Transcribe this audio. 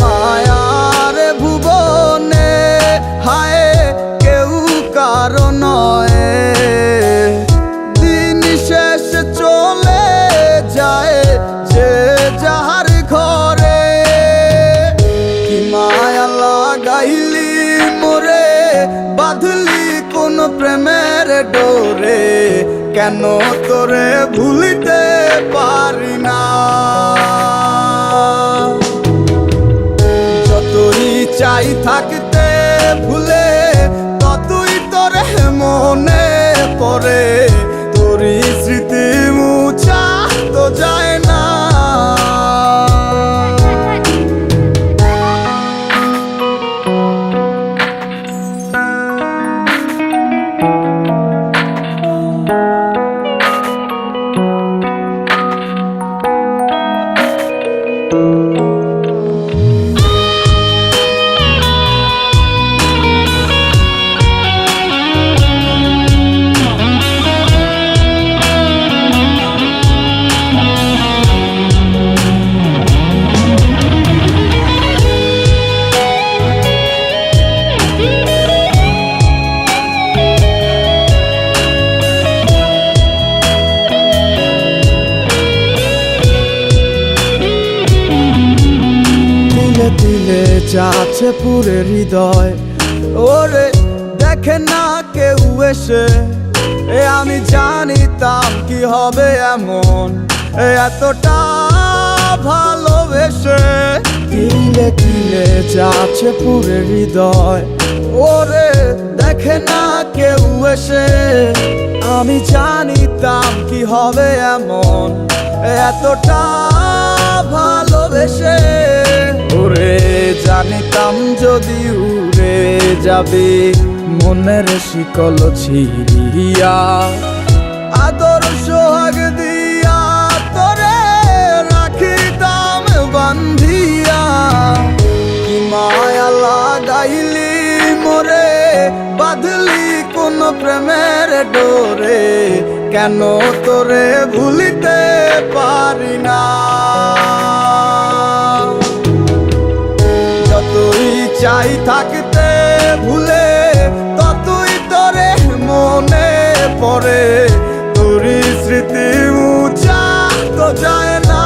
মায়ার ভুবনে হায় কেউ কারো নয়, দিন শেষ চলে যায় যে যাহার ঘরে। কি মায়া লাগাইলি মোরে, বাঁধলি কোন প্রেমের ডোরে, কেন তোরে ভুলিতে পারি না। যতই চাই থাকতে ভুলে, ততই তোরে মনে পড়ে, তোরই স্মৃতি মুছা তো যায় না। দিলে যাচ্ছে পুরে হৃদয়, ওরে দেখে না কেউ এসে, আমি জানিতাম কি হবে এমন, এতটা ভালোবেসে। দিলে দিলে যাচ্ছে পুরে হৃদয়, ওরে দেখে না কেউ এসে, আমি জানিতাম কি হবে এমন, এতটা ভালোবেসে। ওরে জানিতাম যদি উড়ে যাবে মনের শিকল ছিড়িয়া, আদর সোহাগ দিয়া তোরে রাখিতাম বান্ধিয়া। কি মায়া লাগাইলি মোরে, বাঁধলি কোন প্রেমের ডোরে, কেন তোরে ভুলিতে পারি না। যতই চাই থাকতে ভুলে, ততই তোরে মনে পড়ে, তোরই স্মৃতি মুছা তো যায় না।